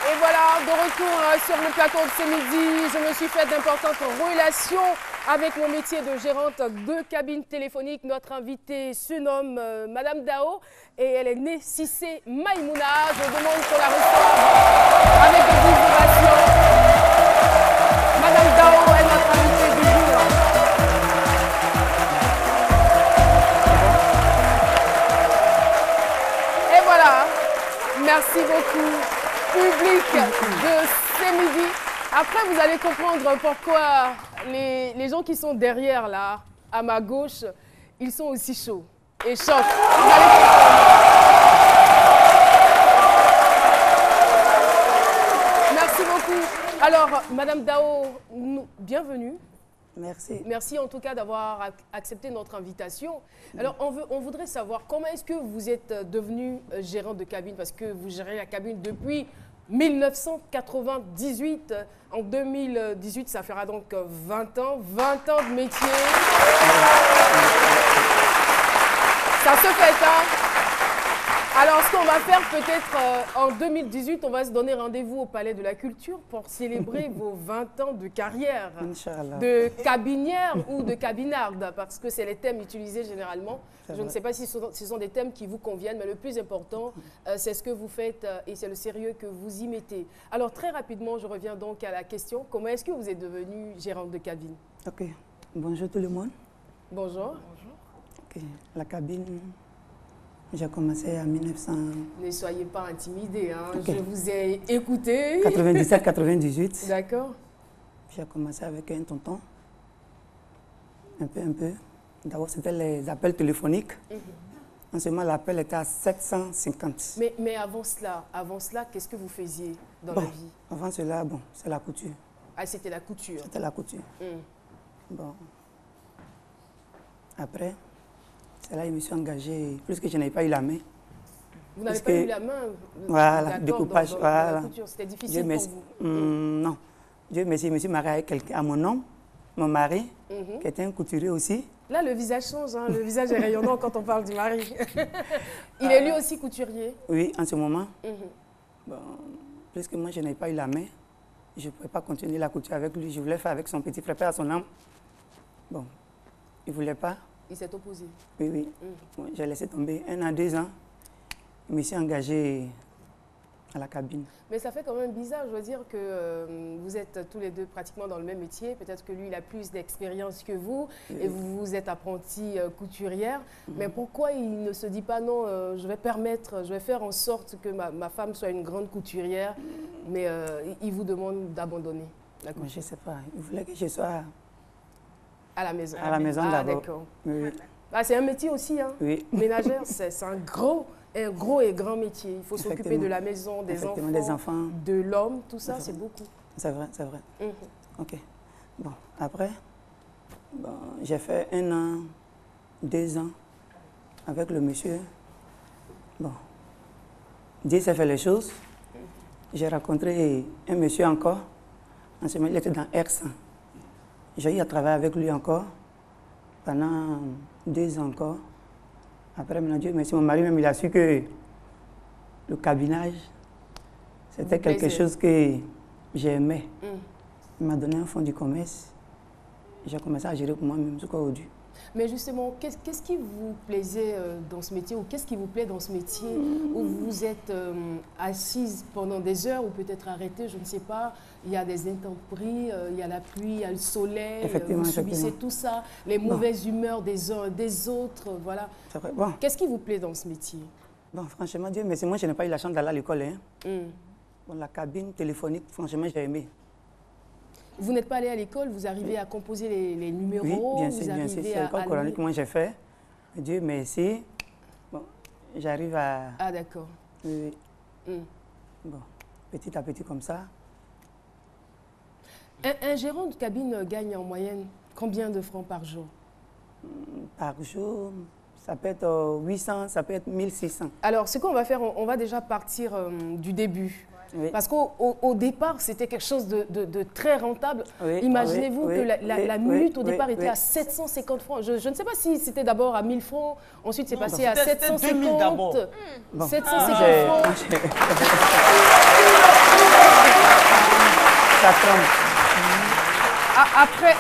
Et voilà, de retour sur le plateau de ce midi, je me suis fait d'importantes relations avec mon métier de gérante de cabine téléphonique. Notre invitée se nomme Madame Dao et elle est née Cissé Maïmouna. Je demande qu'on la reçoive avec des vibrations. Madame Dao est notre invitée du jour. Et voilà, merci beaucoup. Public de ce midi. Après, vous allez comprendre pourquoi les gens qui sont derrière, là, à ma gauche, ils sont aussi chauds et chauds. Vous allez comprendre. Merci beaucoup. Alors, Madame Dao, bienvenue. Merci. Merci en tout cas d'avoir accepté notre invitation. Alors, on voudrait savoir comment est-ce que vous êtes devenue gérante de cabine, parce que vous gérez la cabine depuis 1998. En 2018, ça fera donc 20 ans de métier. Ça se fait, hein? Alors, ce qu'on va faire peut-être en 2018, on va se donner rendez-vous au Palais de la Culture pour célébrer vos 20 ans de carrière de cabinière ou de cabinarde, parce que c'est les thèmes utilisés généralement. Je ne sais pas si ce sont des thèmes qui vous conviennent, mais le plus important, c'est ce que vous faites et c'est le sérieux que vous y mettez. Alors, très rapidement, je reviens donc à la question. Comment est-ce que vous êtes devenue gérante de cabine? Ok. Bonjour tout le monde. Bonjour. Bonjour. Ok. La cabine... J'ai commencé en 1900... Ne soyez pas intimidés, hein. Okay. Je vous ai écouté. 97-98. D'accord. J'ai commencé avec un tonton. Un peu. D'abord, c'était les appels téléphoniques. En ce moment, l'appel était à 750. Mais avant cela, qu'est-ce que vous faisiez dans la vie? Avant cela, c'est la couture. Ah, c'était la couture. C'était la couture. Bon. Après... C'est là que je me suis engagée, plus que je n'avais pas eu la main. Vous n'avez pas eu la main? Voilà, découpage, voilà. Dans la couture, c'était difficile pour vous? Non. Dieu merci, je me suis mariée avec quelqu'un, à mon nom, mon mari, qui était un couturier aussi. Là, le visage change, hein. Le visage est rayonnant quand on parle du mari. Il est lui aussi couturier? Oui, en ce moment. Bon, plus que moi, je n'avais pas eu la main. Je ne pouvais pas continuer la couture avec lui. Je voulais faire avec son petit frère, à son âme. Bon, il ne voulait pas. Il s'est opposé? Oui. Bon, j'ai laissé tomber 1 an, 2 ans. Je me suis engagée à la cabine. Mais ça fait quand même bizarre, je veux dire que vous êtes tous les deux pratiquement dans le même métier. Peut-être que lui, il a plus d'expérience que vous et vous êtes apprentie couturière. Mais pourquoi il ne se dit pas non, je vais faire en sorte que ma femme soit une grande couturière, mais il vous demande d'abandonner la couture? Je ne sais pas. Il voulait que je sois... À la maison. À la maison d'abord. D'accord. Oui. Ah, c'est un métier aussi, hein. Oui. Ménagère, c'est un gros et grand métier. Il faut s'occuper de la maison, des enfants, de l'homme, tout ça, c'est beaucoup. C'est vrai. Ok. Bon, après, j'ai fait 1 an, 2 ans avec le monsieur. Bon, Dieu s'est fait les choses. J'ai rencontré un monsieur encore. En ce moment, il était dans Aix. J'ai eu à travailler avec lui encore, pendant 2 ans encore. Après, maintenant, Dieu merci, mon mari même, il a su que le cabinage, c'était quelque chose que j'aimais. Il m'a donné un fonds du commerce. J'ai commencé à gérer pour moi-même jusqu'à aujourd'hui. Mais justement, qu'est-ce qui vous plaisait dans ce métier, ou qu'est-ce qui vous plaît dans ce métier où vous êtes assise pendant des heures ou peut-être arrêtée, je ne sais pas, il y a des intempéries, il y a la pluie, il y a le soleil, vous subissez tout ça, les mauvaises humeurs des uns et des autres, voilà. Bon. Qu'est-ce qui vous plaît dans ce métier? Bon, franchement, Dieu merci, moi je n'ai pas eu la chance d'aller à l'école. Bon, la cabine téléphonique, franchement, j'ai aimé. Vous n'êtes pas allé à l'école, vous arrivez à composer les numéros? Oui, bien sûr. C'est l'école coranique que moi j'ai fait. Dieu merci. Bon, j'arrive à... Ah, d'accord. Oui. Bon, petit à petit comme ça. Un gérant de cabine gagne en moyenne combien de francs par jour? Par jour, ça peut être 800, ça peut être 1600. Alors, ce qu'on va faire, on va déjà partir du début. Oui. Parce qu'au départ, c'était quelque chose de très rentable. Imaginez-vous que la minute au départ était à 750 francs. Je ne sais pas si c'était d'abord à 1000 francs, ensuite c'est passé à 750. 2000 d'abord. 750 francs. patron.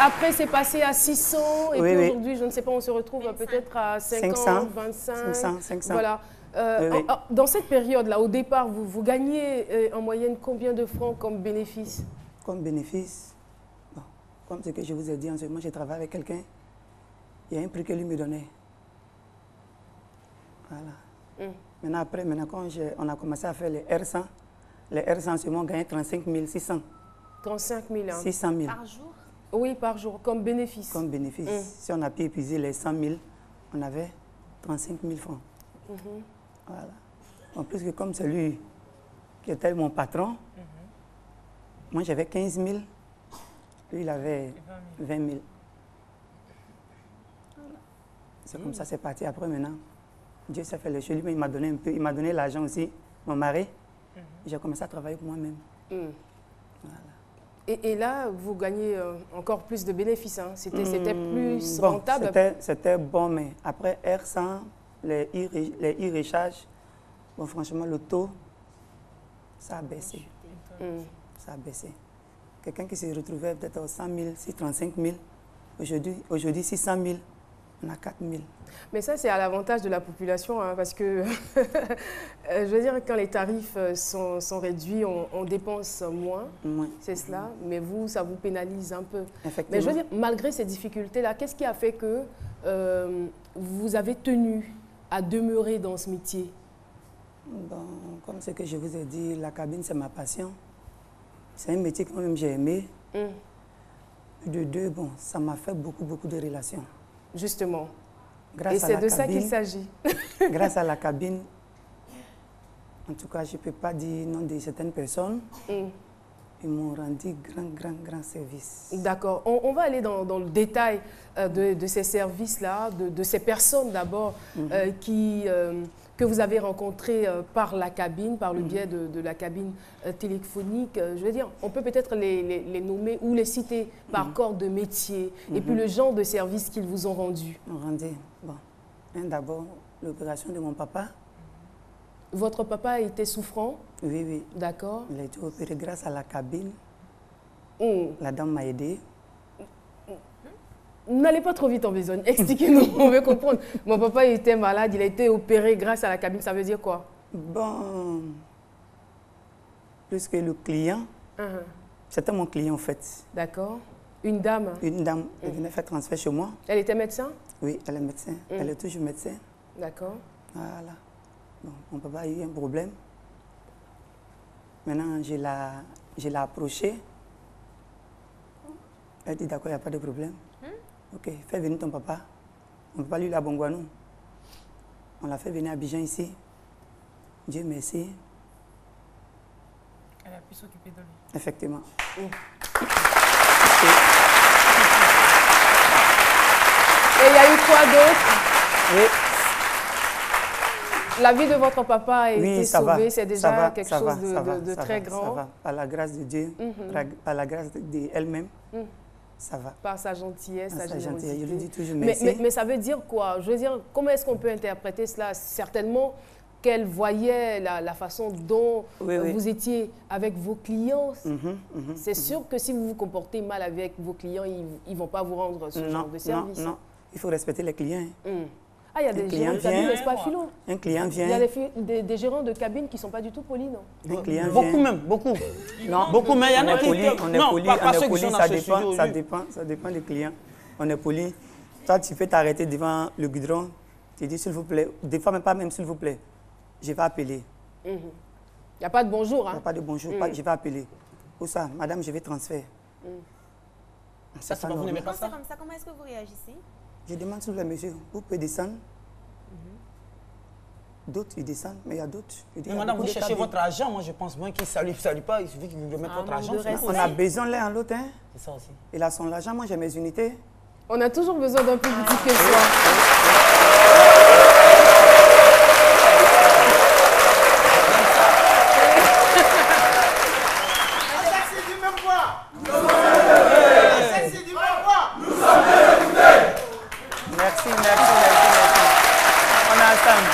Après c'est passé à 600 et Oui, puis oui. aujourd'hui, je ne sais pas, on se retrouve peut-être à 50, 25. 500. Voilà. Oui. Dans cette période-là, au départ, vous gagnez en moyenne combien de francs comme bénéfice? Comme bénéfice, bon, comme ce que je vous ai dit en ce moment, je travaille avec quelqu'un. Il y a un prix que lui me donnait. Voilà. Maintenant, quand on a commencé à faire les R100, les R100, en ce moment, on gagnait 35 600. 35 000. Hein. 600 000. Par jour? Oui, par jour, comme bénéfice. Comme bénéfice. Si on a pu épuiser les 100 000, on avait 35 000 francs. Voilà. En plus que comme c'est lui qui était mon patron, moi j'avais 15 000, lui il avait 20 000. Voilà. C'est comme ça c'est parti. Après maintenant, Dieu s'est fait le chez lui, mais il m'a donné un peu, il m'a donné l'argent aussi, mon mari. J'ai commencé à travailler pour moi-même. Voilà. Et là, vous gagnez encore plus de bénéfices. Hein. C'était plus Bon, rentable. c'était bon, mais après R100, les e-recharges, bon, franchement, le taux, ça a baissé. Ça a baissé. Quelqu'un qui se retrouvait peut-être aux 100 000, 35 000, aujourd'hui 600 000, on a 4 000. Mais ça, c'est à l'avantage de la population, hein, parce que, je veux dire, quand les tarifs sont réduits, on dépense moins, c'est cela, mais vous, ça vous pénalise un peu. Effectivement. Mais je veux dire, malgré ces difficultés-là, qu'est-ce qui a fait que vous avez tenu à demeurer dans ce métier? Bon, comme ce que je vous ai dit, la cabine, c'est ma passion. C'est un métier que moi-même j'ai aimé. De deux, bon, ça m'a fait beaucoup de relations. Justement. Grâce et c'est de ça qu'il s'agit. Grâce à la cabine, en tout cas, je ne peux pas dire non de certaines personnes. Ils m'ont rendu grand service. D'accord. On va aller dans le détail de ces services-là, de ces personnes d'abord que vous avez rencontrées par la cabine, par le biais de la cabine téléphonique. Je veux dire, on peut peut-être les nommer ou les citer par corps de métier et puis le genre de service qu'ils vous ont rendu. Bon, d'abord, l'opération de mon papa. Votre papa était souffrant? Oui. D'accord. Il a été opéré grâce à la cabine. La dame m'a aidé. N'allez pas trop vite en besogne. Expliquez-nous, on veut comprendre. Mon papa était malade, il a été opéré grâce à la cabine. Ça veut dire quoi? Bon, plus que le client, c'était mon client en fait. D'accord. Une dame? Une dame, elle venait faire transfert chez moi. Elle était médecin? Oui, elle est médecin. Elle est toujours médecin. D'accord. Voilà. Bon, mon papa a eu un problème. Maintenant, je l'ai approché. Elle dit d'accord, il n'y a pas de problème. Ok, fais venir ton papa. Mon papa, lui, il est à Bongouanou. On l'a fait venir à Abidjan ici. Dieu merci. Elle a pu s'occuper de lui. Effectivement. Et il y a eu quoi d'autre? Oui. La vie de votre papa a été sauvée, c'est déjà quelque chose de très grand. Ça va, par la grâce de Dieu, par la grâce d'elle-même, ça va. Par sa gentillesse, sa générosité. Je lui dis toujours merci. Mais ça veut dire quoi? Je veux dire, comment est-ce qu'on peut interpréter cela? Certainement qu'elle voyait la façon dont vous étiez avec vos clients. C'est sûr que si vous vous comportez mal avec vos clients, ils ne vont pas vous rendre ce genre de service. Non, il faut respecter les clients. Ah, il y a des gérants de cabine, n'est-ce pas, Philo? Un client vient. Il y a des gérants de cabine qui ne sont pas du tout polis, non? Un client beaucoup vient. même, beaucoup. Non, beaucoup, mais il y en a qui... On est poli, ça dépend des clients. On est poli. Toi, tu peux t'arrêter devant le goudron, tu dis s'il vous plaît, des fois même pas même s'il vous plaît, je vais appeler. Il n'y a pas de bonjour, hein? Il n'y a pas de bonjour, je vais appeler. Où ça? Madame, je vais transférer. Ça, c'est pas vous n'aimez pas ça? Comme ça, comment est-ce que vous réagissez? Je demande s'il vous plaît, monsieur, vous pouvez descendre. D'autres, ils descendent, mais il y a d'autres. Mais madame, vous cherchez votre argent, moi je pense moins qu'il ne salue pas, il suffit qu'il vous remette votre argent. On a besoin l'un à l'autre, hein? C'est ça aussi. Il a son argent, moi j'ai mes unités. On a toujours besoin d'un plus petit que soi. Merci. On a ensemble.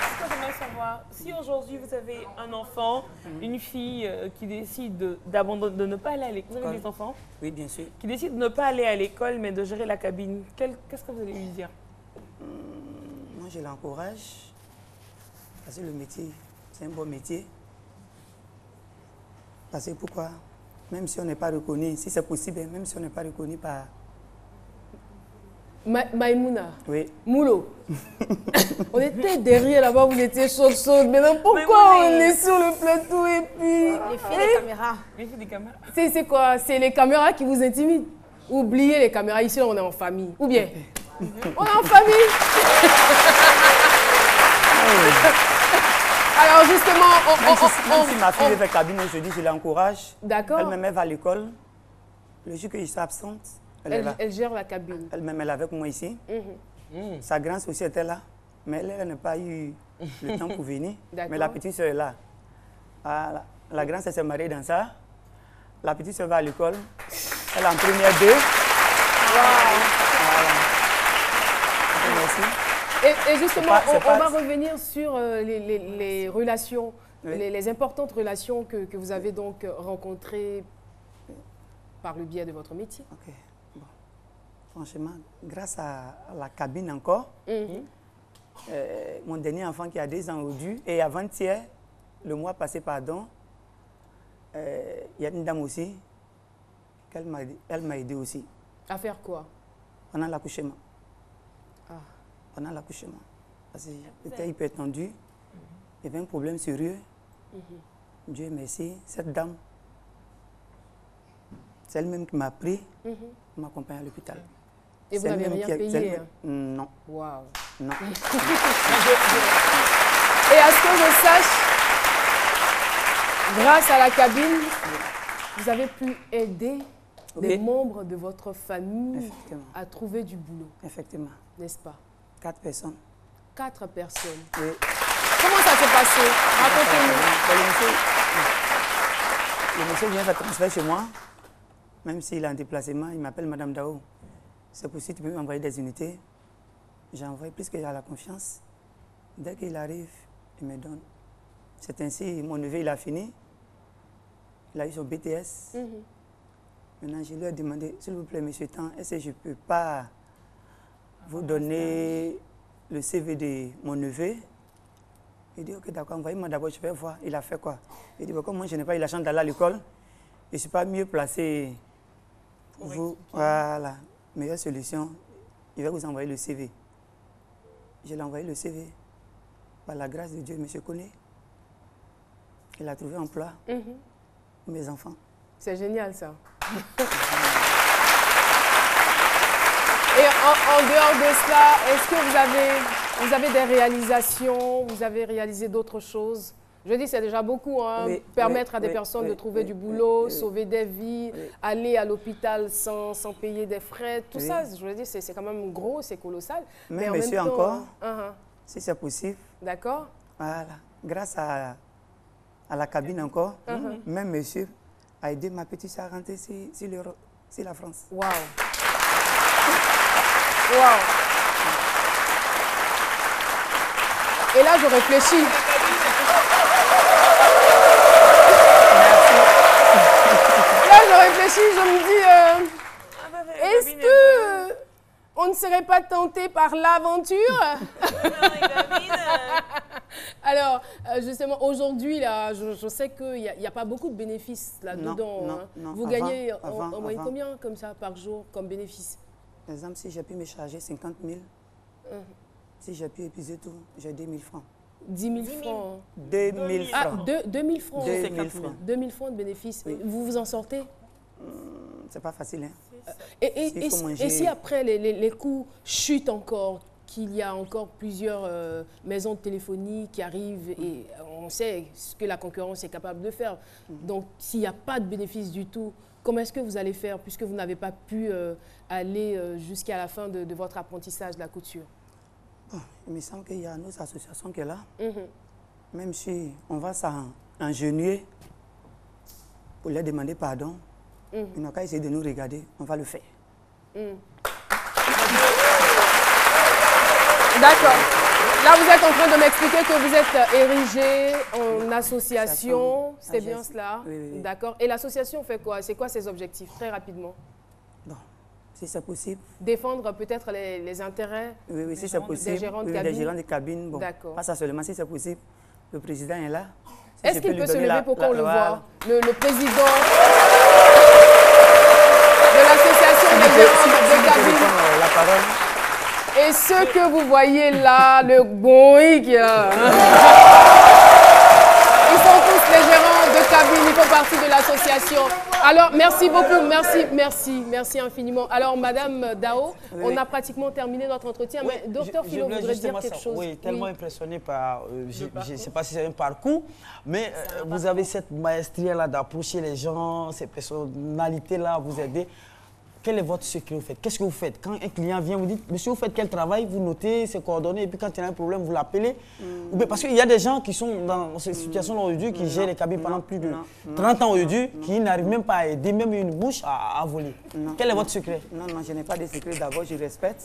Ce que j'aimerais savoir, si aujourd'hui aujourd'hui, vous avez un enfant, une fille qui décide de ne pas aller à l'école. Vous avez des enfants? Oui, bien sûr. Qui décide de ne pas aller à l'école, mais de gérer la cabine. Qu'est-ce que vous allez lui dire? Moi, je l'encourage. Parce que le métier, c'est un bon métier. Parce que pourquoi? Même si on n'est pas reconnu, si c'est possible, même si on n'est pas reconnu par... Maïmouna, Oui. Moulo, on était derrière là-bas, vous étiez chaude. Maintenant, pourquoi on est sur le plateau et puis... Les filles des caméras. Les filles des caméras. C'est quoi? C'est les caméras qui vous intimident? Oubliez les caméras, ici on est en famille. Ou bien, on est en famille. Alors justement, Même si ma fille est cabine aujourd'hui, je l'encourage. D'accord. Elle-même, elle va à l'école. Le jour que je suis absente, elle est là. Elle gère la cabine. Elle-même, elle est avec moi ici. Sa grande aussi était là. Mais elle n'a pas eu le temps pour venir. Mais la petite soeur est là. Voilà. La grande soeur s'est mariée dans ça. La petite soeur va à l'école. Elle est en première 2. Voilà. Merci. Et justement, on va revenir sur les relations, oui. les importantes relations que vous avez donc rencontrées par le biais de votre métier. Ok. Bon. Franchement, grâce à la cabine encore, mon dernier enfant qui a 2 ans aujourd'hui, et avant-hier, le mois passé, pardon, il y a une dame aussi, elle m'a aidé aussi. À faire quoi? Pendant l'accouchement. Pendant l'accouchement. Parce que j'étais hyper tendu. Il y avait un problème sérieux. Dieu merci. Cette dame, c'est elle-même qui m'a pris, m'a accompagné à l'hôpital. Et vous n'avez rien payé? Non. Waouh. Non. Et à ce que je sache, grâce à la cabine, vous avez pu aider des membres de votre famille à trouver du boulot. Effectivement. N'est-ce pas? 4 personnes. 4 personnes. Oui. Comment ça s'est passé? Racontez-nous. Le monsieur vient faire transfert chez moi. Même s'il est en déplacement, il m'appelle Madame Dao. C'est possible, tu peux m'envoyer des unités. J'ai envoyé plus qu'il a la confiance. Dès qu'il arrive, il me donne. C'est ainsi, mon neveu, il a fini. Il a eu son BTS. Maintenant, je lui ai demandé, s'il vous plaît, monsieur Tan, est-ce que je ne peux pas vous donner le CV de mon neveu? Il dit, ok, d'accord, envoyez-moi d'abord, je vais voir. Il a fait quoi? Il dit, comme moi, je n'ai pas eu la chance d'aller à l'école, je ne suis pas mieux placé pour vous. Voilà, meilleure solution, je vais vous envoyer le CV. Je lui ai envoyé le CV. Par la grâce de Dieu, monsieur connaît. Il a trouvé un emploi pour mes enfants. C'est génial, ça. Et en dehors de cela, est-ce que vous avez des réalisations, vous avez réalisé d'autres choses? Je dis, c'est déjà beaucoup, hein, permettre à des personnes de trouver du boulot, sauver des vies, aller à l'hôpital sans payer des frais, tout ça, je veux dire, c'est quand même gros, c'est colossal. Mais en monsieur, même temps, encore, si c'est possible. D'accord. Voilà, grâce à la cabine encore, même monsieur a aidé ma petite soeur à rentrer sur la France. Waouh. Wow. Et là, je réfléchis. Là, je réfléchis, je me dis, est-ce que on ne serait pas tenté par l'aventure? Alors, justement, aujourd'hui, là, je sais qu'il n'y a pas beaucoup de bénéfices là-dedans. Non. Vous gagnez en moyenne combien comme ça par jour comme bénéfice? Par exemple, si j'ai pu me charger 50 000, si j'ai pu épuiser tout, j'ai 2 000 francs. 10 000 francs. 2 000 francs. Ah, 2 000 francs. 2 000 francs. 2 000 francs de bénéfices. Oui. Vous vous en sortez? C'est pas facile, hein. Et si après les coûts chutent encore, qu'il y a encore plusieurs maisons de téléphonie qui arrivent et on sait ce que la concurrence est capable de faire. Donc, s'il n'y a pas de bénéfice du tout, comment est-ce que vous allez faire puisque vous n'avez pas pu aller jusqu'à la fin de votre apprentissage de la couture? Bon, il me semble qu'il y a une autre association qui est là. Même si on va s'engenouiller pour leur demander pardon, ils n'ont qu'à essayer de nous regarder, on va le faire. D'accord. Là, vous êtes en train de m'expliquer que vous êtes érigé en association. C'est bien cela? Oui. D'accord. Et l'association fait quoi? C'est quoi ses objectifs? Très rapidement. Bon, si c'est possible. Défendre peut-être les intérêts Oui, si c'est possible. des gérants de Des cabine. gérants de cabine. Bon, D'accord. pas ça seulement, si c'est possible. Le président est là. Si Est-ce je qu'il lui peut se donner lever pour qu'on le voilà. voit? Le président de l'association des gérants de cabine. La parole. Et ce que vous voyez là, le boïc, ils sont tous les gérants de cabine, ils font partie de l'association. Alors, merci beaucoup, merci infiniment. Alors, Madame Dao, Oui. on a pratiquement terminé notre entretien, mais Docteur Philo voulais voudrait dire justement quelque chose. Oui, tellement impressionné par, je ne sais pas si c'est un parcours, mais vous avez cette maestrie-là d'approcher les gens, ces personnalités-là, vous aider. Quel est votre secret, vous faites? Qu'est-ce que vous faites? Quand un client vient, vous dites, monsieur, vous faites quel travail? Vous notez ses coordonnées et puis quand il y a un problème, vous l'appelez. Ou bien parce qu'il y a des gens qui sont dans ces situations aujourd'hui, qui gèrent les cabines pendant plus de 30 ans aujourd'hui, qui n'arrivent même pas à aider, même une bouche à voler. Quel est votre secret? Non, je n'ai pas de secret. D'abord, je respecte.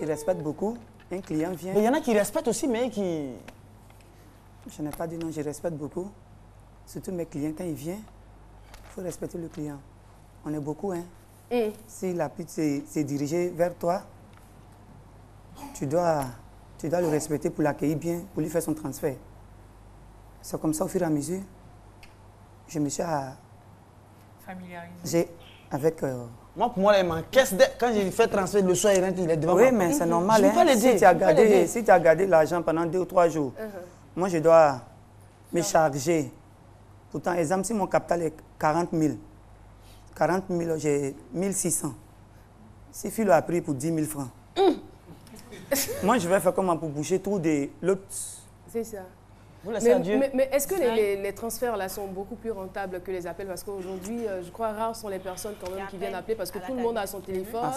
Je respecte beaucoup. Un client vient. Mais il y en a qui respectent aussi, mais qui... Je n'ai pas dit non, je respecte beaucoup. Surtout mes clients, quand ils viennent, il faut respecter le client. On est beaucoup, hein. S'il a pu se diriger vers toi, tu dois le respecter pour l'accueillir bien, pour lui faire son transfert. C'est comme ça, au fur et à mesure, je me suis Familiarisé. avec... Moi, pour moi, quand j'ai fait transfert le soir, il est devant oui, moi. mais c'est normal. Je peux pas l'aider, Si tu as gardé l'argent pendant 2 ou 3 jours, moi, je dois me charger. Pourtant, exemple, si mon capital est 40 000, 40 000, j'ai 1600. Si Philo a pris pour 10 000 francs, moi, je vais faire comment pour boucher tout de l'autre. C'est ça. Vous laissez à Dieu. Mais est-ce que les transferts là sont beaucoup plus rentables que les appels? Parce qu'aujourd'hui, je crois rares sont les personnes quand même qui viennent appeler parce que tout le monde a son téléphone.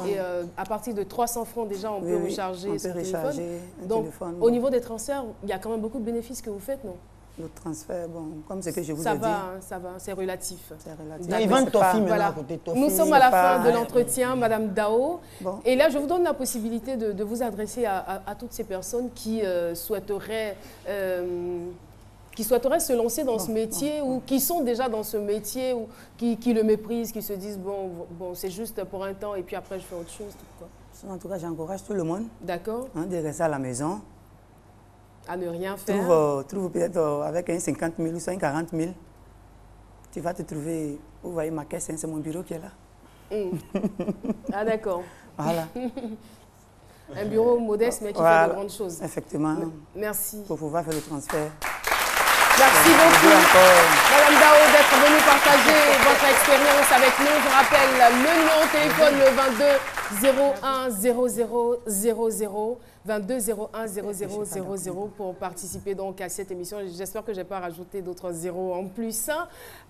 Et à partir de 300 francs déjà, on peut recharger son téléphone. Donc, au niveau des transferts, il y a quand même beaucoup de bénéfices que vous faites, non? Le transfert, bon, comme c'est que je vous ai dit. Ça va, c'est relatif. Ils vendent Toffee maintenant voilà. à côté. Nous sommes à la fin de l'entretien, Madame Dao. Bon. Et là, je vous donne la possibilité de vous adresser à toutes ces personnes qui souhaiteraient se lancer dans ce métier ou qui sont déjà dans ce métier ou qui le méprisent, qui se disent bon c'est juste pour un temps et puis après je fais autre chose. Quoi. En tout cas, j'encourage tout le monde de rester à la maison. À ne rien faire. Trouve peut-être avec un 50 000 ou 40 000. Tu vas te trouver, vous voyez ma caisse, c'est mon bureau qui est là. Ah d'accord. Voilà. Un bureau modeste mais qui fait de grandes choses. Effectivement. Merci. Pour pouvoir faire le transfert. Merci beaucoup, Madame Dao, d'être venue partager votre expérience avec nous. Je rappelle le numéro de téléphone, le 22 01 00 00, 22 01 00 00 pour participer donc à cette émission. J'espère que je n'ai pas rajouté d'autres zéros en plus.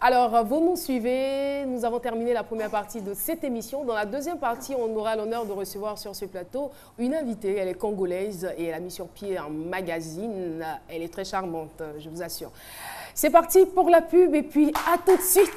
Alors, vous nous suivez. Nous avons terminé la première partie de cette émission. Dans la deuxième partie, on aura l'honneur de recevoir sur ce plateau une invitée. Elle est congolaise et elle a mis sur pied un magazine. Elle est très charmante, je vous assure. C'est parti pour la pub et puis à tout de suite.